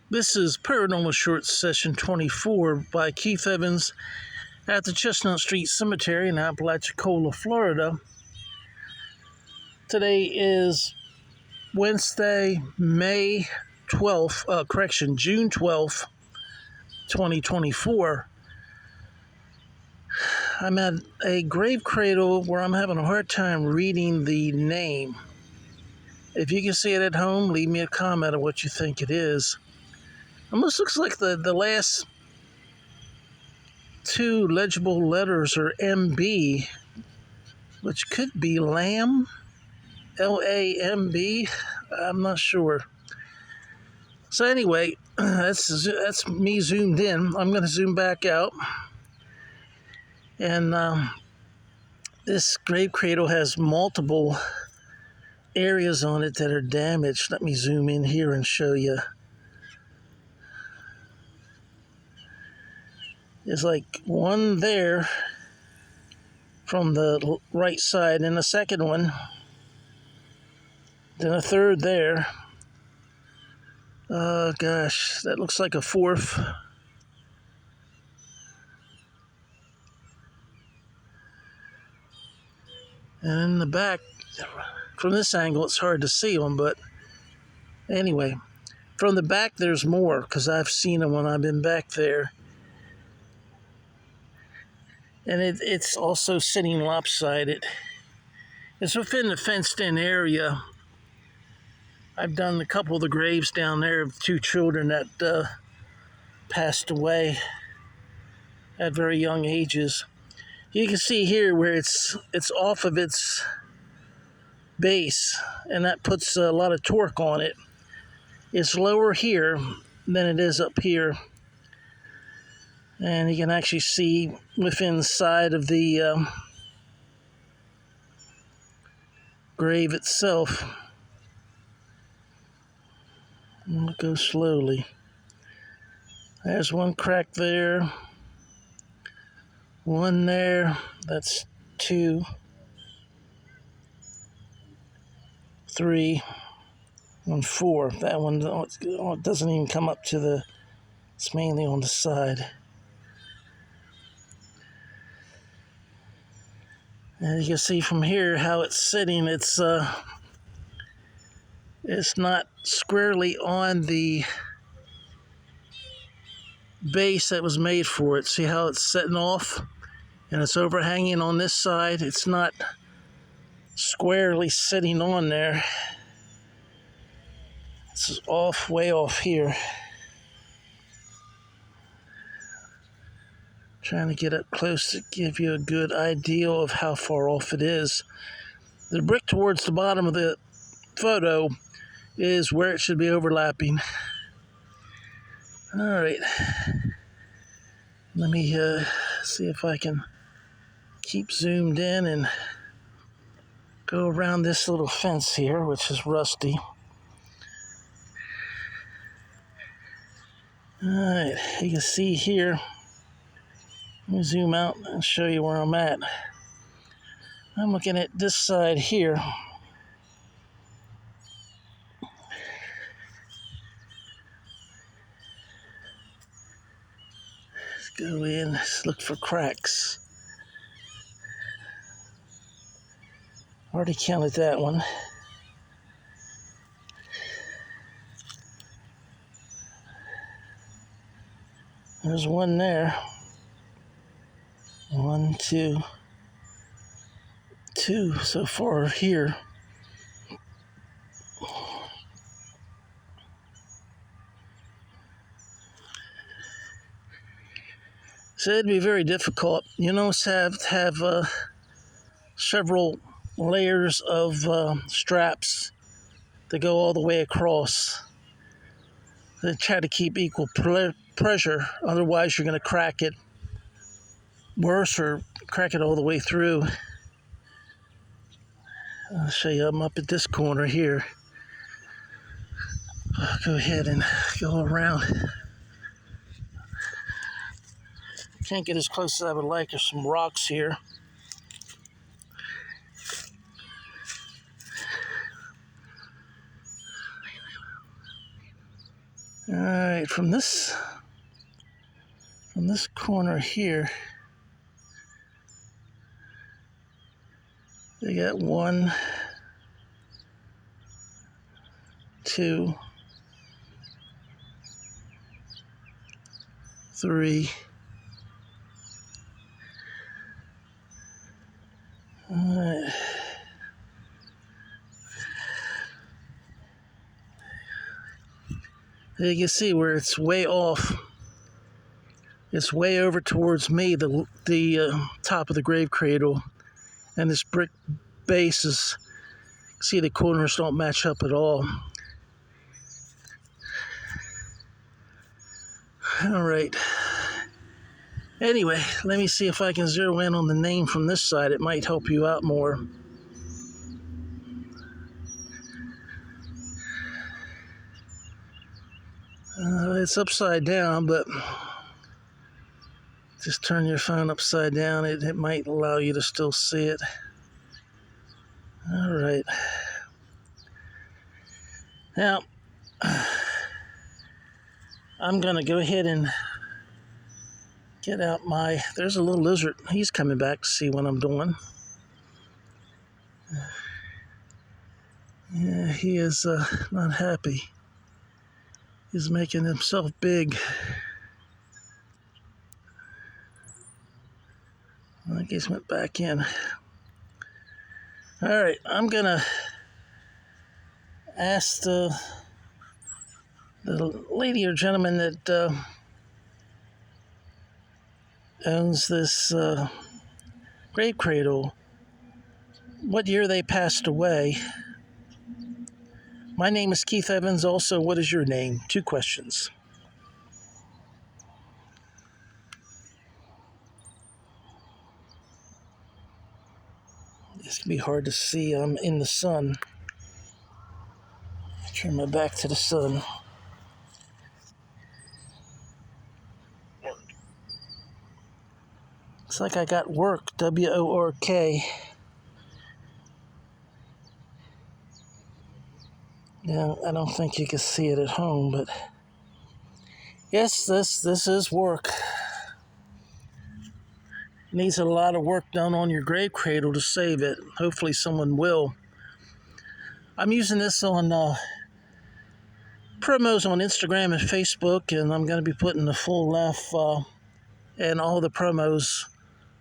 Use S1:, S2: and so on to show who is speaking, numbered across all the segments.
S1: This is Paranormal Short Session 24 by Keith Evans at the Chestnut Street Cemetery in Apalachicola, Florida. Today is Wednesday, June 12th, 2024. I'm at a grave cradle where I'm having a hard time reading the name. If you can see it at home, leave me a comment on what you think it is. Almost looks like the last two legible letters are MB, which could be Lamb, Lamb. I'm not sure. So anyway, that's me zoomed in. I'm going to zoom back out. And this grave cradle has multiple areas on it that are damaged. Let me zoom in here and show you. There's like one there from the right side, and a second one, then a third there. Oh gosh, that looks like a fourth. And in the back, from this angle, it's hard to see them, but anyway, from the back, there's more, because I've seen them when I've been back there. And it's also sitting lopsided. It's within the fenced-in area. I've done a couple of the graves down there of two children that passed away at very young ages. You can see here where it's off of its base, and that puts a lot of torque on it. It's lower here than it is up here. And you can actually see within the side of the grave itself. I'll go slowly. There's one crack there. One there. That's 2, 3, and 4. That one doesn't even come up to the... It's mainly on the side. And you can see from here how it's sitting. It's not squarely on the base that was made for it. See how it's setting off? And it's overhanging on this side. It's not squarely sitting on there. It's off, way off here. Trying to get up close to give you a good idea of how far off it is. The brick towards the bottom of the photo is where it should be overlapping. All right. Let me see if I can keep zoomed in and go around this little fence here, which is rusty. All right, you can see here. Let me zoom out and show you where I'm at. I'm looking at this side here. Let's go in, let's look for cracks. Already counted that one. There's one there. 1, 2, 2 so far here. So it'd be very difficult. You almost have to have several layers of straps to go all the way across. They try to keep equal pressure, otherwise you're going to crack it worse or crack it all the way through. I'll show you. I'm up at this corner here. I'll go ahead and go around. Can't get as close as I would like. There's some rocks here. All right, from this corner here, they got 1, 2, 3. All right. You can see where it's way off. It's way over towards me, the top of the grave cradle, and this brick base is. See, the corners don't match up at all. All right. Anyway, let me see if I can zero in on the name from this side. It might help you out more. It's upside down, but just turn your phone upside down. It might allow you to still see it. All right. Now, I'm going to go ahead and get out my... There's a little lizard. He's coming back to see what I'm doing. Yeah, he is not happy. He's making himself big. I think he's went back in. All right, I'm going to ask the lady or gentleman that owns this grave cradle what year they passed away. My name is Keith Evans. Also, what is your name? 2 questions. This can be hard to see. I'm in the sun. Turn my back to the sun. Looks like I got work, W-O-R-K. Yeah, I don't think you can see it at home, but yes, this is work. It needs a lot of work done on your grave cradle to save it. Hopefully someone will. I'm using this on promos on Instagram and Facebook, and I'm going to be putting the full length and all the promos,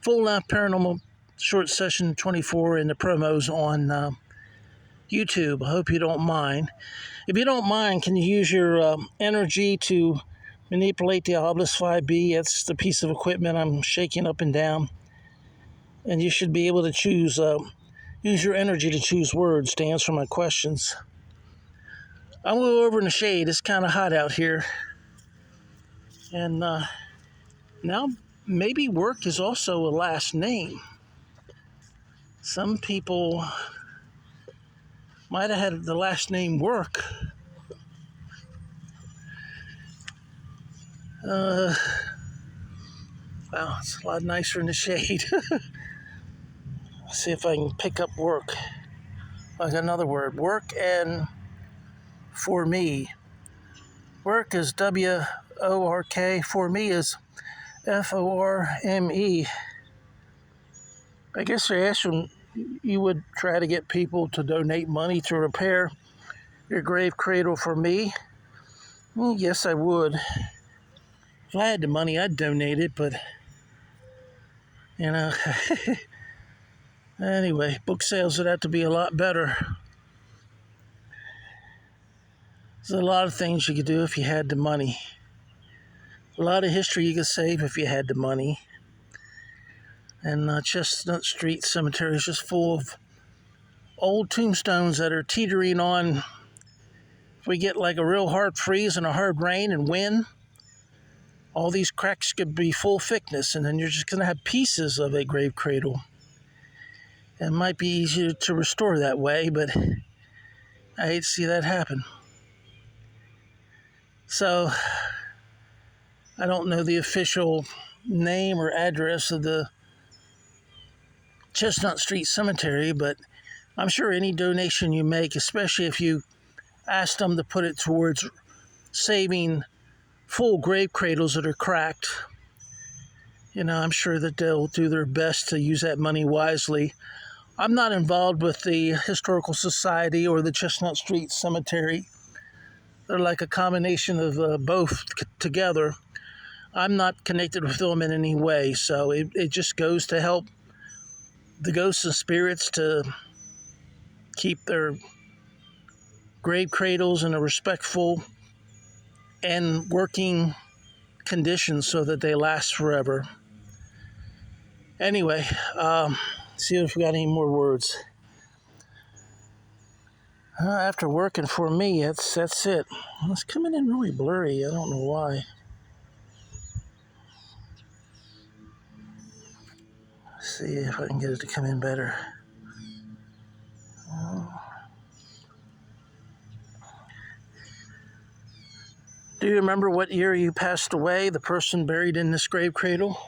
S1: full length Paranormal Short Session 24 and the promos on YouTube. I hope you don't mind. If you don't mind, can you use your energy to manipulate the Obelisk 5B? It's the piece of equipment I'm shaking up and down. And you should be able to choose, use your energy to choose words to answer my questions. I'm going to go over in the shade. It's kind of hot out here. And now maybe work is also a last name. Some people might have had the last name Work. Wow, it's a lot nicer in the shade. Let's see if I can pick up work. Like another word. Work and for me. Work is W-O-R-K. For me is F-O-R-M-E. I guess they're asking you would try to get people to donate money to repair your grave cradle for me. Well, yes, I would. If I had the money, I'd donate it, but, you know, anyway, book sales would have to be a lot better. There's a lot of things you could do if you had the money. A lot of history you could save if you had the money. And Chestnut Street Cemetery is just full of old tombstones that are teetering on. If we get like a real hard freeze and a hard rain and wind, all these cracks could be full thickness, and then you're just going to have pieces of a grave cradle. It might be easier to restore that way, but I hate to see that happen. So, I don't know the official name or address of the Chestnut Street Cemetery, but I'm sure any donation you make, especially if you ask them to put it towards saving full grave cradles that are cracked. I'm sure that they'll do their best to use that money wisely. I'm not involved with the Historical Society or the Chestnut Street Cemetery. They're like a combination of both together. I'm not connected with them in any way, so it just goes to help the ghosts and spirits to keep their grave cradles in a respectful and working condition so that they last forever. Anyway, see if we got any more words. After working for me, that's it. It's coming in really blurry. I don't know why. Let's see if I can get it to come in better. Do you remember what year you passed away, the person buried in this grave cradle?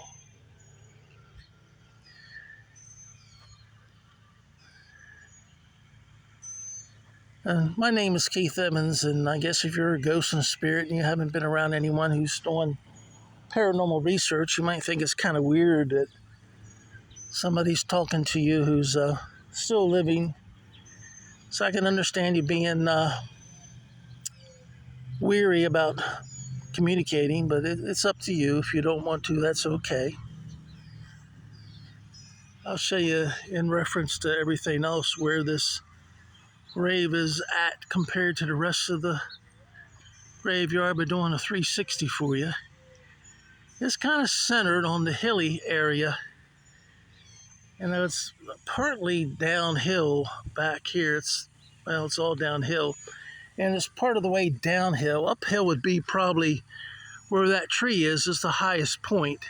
S1: My name is Keith Emmons, and I guess if you're a ghost and spirit and you haven't been around anyone who's doing paranormal research, you might think it's kind of weird that somebody's talking to you who's still living. So I can understand you being weary about communicating, but it's up to you. If you don't want to, that's okay. I'll show you in reference to everything else where this grave is at compared to the rest of the graveyard by doing a 360 for you. It's kind of centered on the hilly area, and it's partly downhill back here. It's all downhill, and it's part of the way downhill. Uphill would be probably where that tree is the highest point,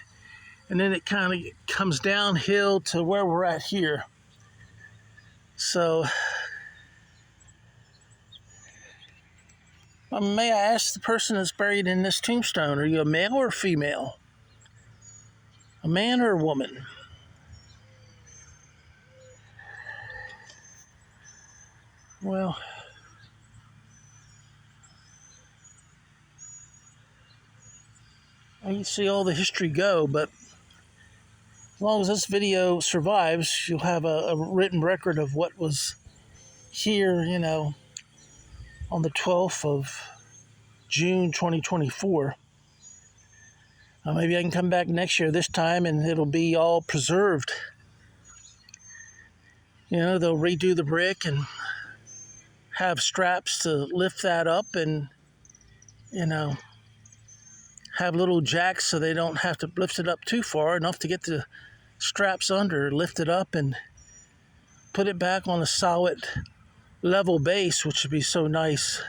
S1: and then it kind of comes downhill to where we're at here. So may I ask the person that's buried in this tombstone, are you a male or a female? A man or a woman? Well, I can see all the history go, but as long as this video survives, you'll have a written record of what was here, on the 12th of June 2024. Maybe I can come back next year this time and it'll be all preserved. They'll redo the brick and have straps to lift that up and, have little jacks so they don't have to lift it up too far, enough to get the straps under, lift it up and put it back on a solid level base, which would be so nice.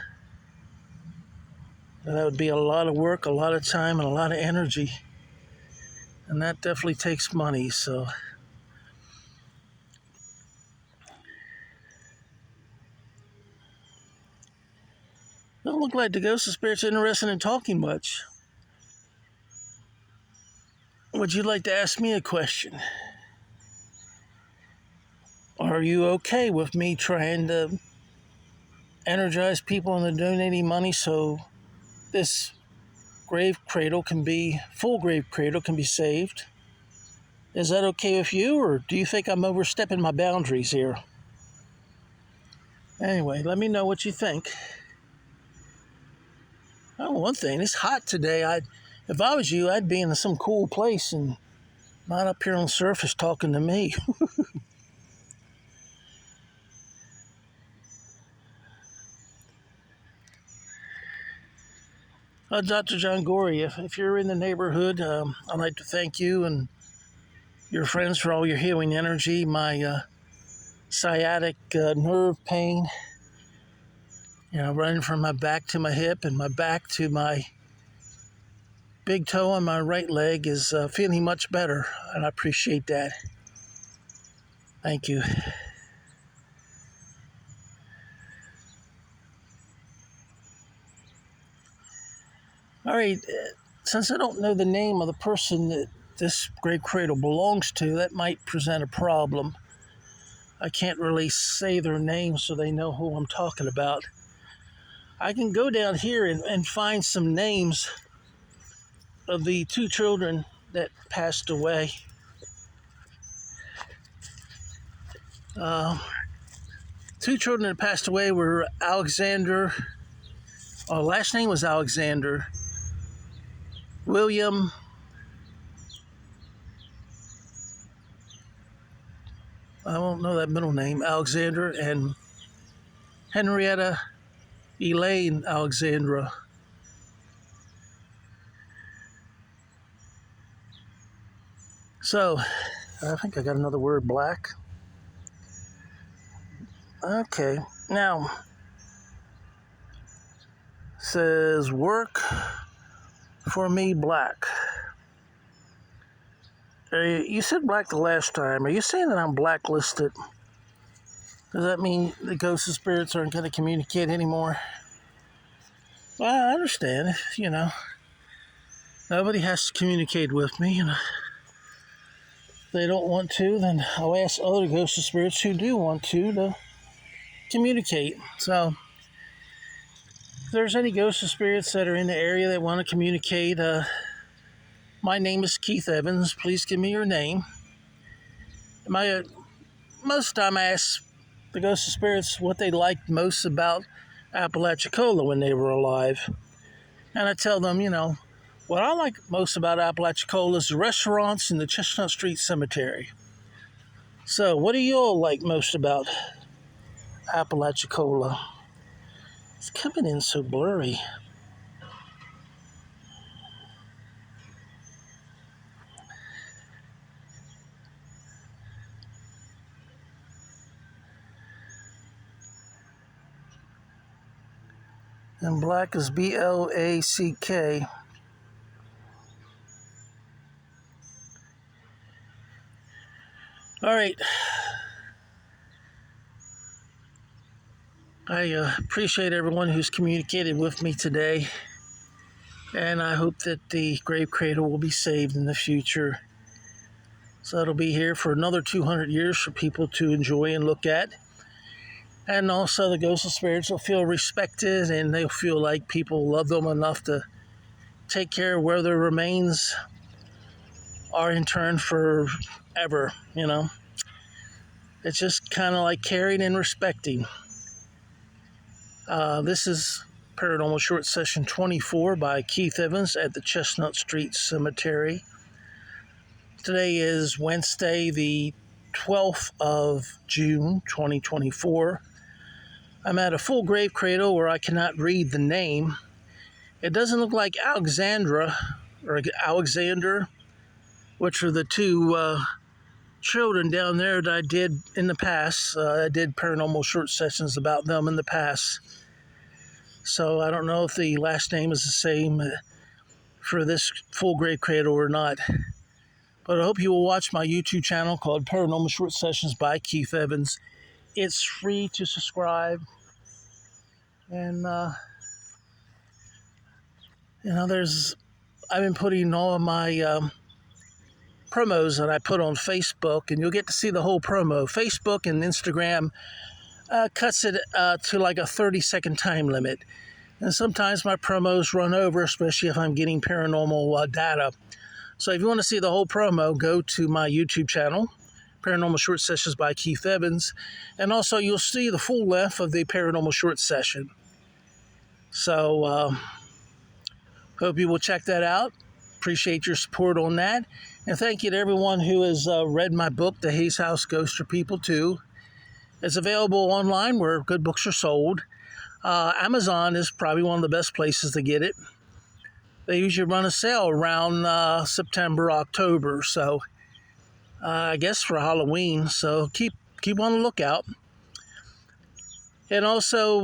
S1: That would be a lot of work, a lot of time, and a lot of energy. And that definitely takes money, so. Doesn't look like the ghost of spirit's interested in talking much. Would you like to ask me a question? Are you okay with me trying to energize people into donating money so this full grave cradle can be saved? Is that okay with you, or do you think I'm overstepping my boundaries here? Anyway, let me know what you think. Oh, one thing, it's hot today. If I was you, I'd be in some cool place and not up here on the surface talking to me. Dr. John Gorey, if you're in the neighborhood, I'd like to thank you and your friends for all your healing energy. My sciatic nerve pain, running from my back to my hip and my back to my big toe on my right leg is feeling much better, and I appreciate that. Thank you. All right, since I don't know the name of the person that this grave cradle belongs to, that might present a problem. I can't really say their name so they know who I'm talking about. I can go down here and find some names of the two children that passed away. Uh, Two children that passed away were Alexander, last name was Alexander, William, I don't know that middle name, Alexander, and Henrietta Elaine Alexandra. So, I think I got another word, black. Okay, now, says work for me, black. You said black the last time. Are you saying that I'm blacklisted? Does that mean the ghosts and spirits aren't going to communicate anymore? Well, I understand. Nobody has to communicate with me. If they don't want to, then I'll ask other ghosts and spirits who do want to communicate. So, if there's any ghosts and spirits that are in the area that want to communicate, my name is Keith Evans. Please give me your name. Most of the time I ask the ghosts and spirits what they liked most about Apalachicola when they were alive. And I tell them, what I like most about Apalachicola is the restaurants in the Chestnut Street Cemetery. So, what do you all like most about Apalachicola? It's coming in so blurry. And black is B-L-A-C-K. All right. I appreciate everyone who's communicated with me today. And I hope that the grave cradle will be saved in the future. So it'll be here for another 200 years for people to enjoy and look at. And also the ghosts and spirits will feel respected, and they'll feel like people love them enough to take care of where their remains are interned forever, It's just kind of like caring and respecting. This is Paranormal Short Session 24 by Keith Evans at the Chestnut Street Cemetery. Today is Wednesday, the 12th of June, 2024. I'm at a full grave cradle where I cannot read the name. It doesn't look like Alexandra or Alexander, which are the two children down there that I did in the past. I did paranormal short sessions about them in the past. So I don't know if the last name is the same for this full grave cradle or not. But I hope you will watch my YouTube channel called Paranormal Short Sessions by Keith Evans. It's free to subscribe. And, I've been putting all of my promos that I put on Facebook, and you'll get to see the whole promo. Facebook and Instagram cuts it to like a 30-second time limit. And sometimes my promos run over, especially if I'm getting paranormal data. So if you want to see the whole promo, go to my YouTube channel, Paranormal Short Sessions by Keith Evans. And also you'll see the full length of the Paranormal Short Session. So hope you will check that out. Appreciate your support on that. And thank you to everyone who has read my book, The Hayes House Ghosts Are People Too. It's available online where good books are sold. Amazon is probably one of the best places to get it. They usually run a sale around September, October. So I guess for Halloween. So keep on the lookout. And also,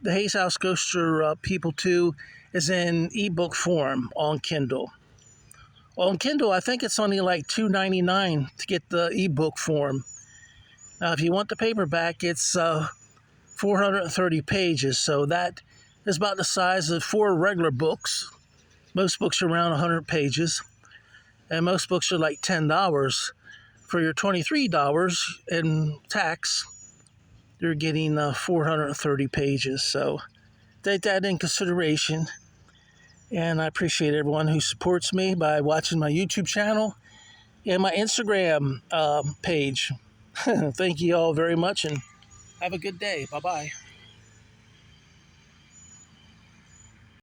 S1: The Hayes House Ghosts Are People Too is in ebook form on Kindle. On Kindle, I think it's only like $2.99 to get the ebook form. Now, if you want the paperback, it's 430 pages, so that is about the size of 4 regular books. Most books are around 100 pages, and most books are like $10 for your $23 in tax. they're getting 430 pages. So take that in consideration. And I appreciate everyone who supports me by watching my YouTube channel and my Instagram page. Thank you all very much and have a good day. Bye-bye.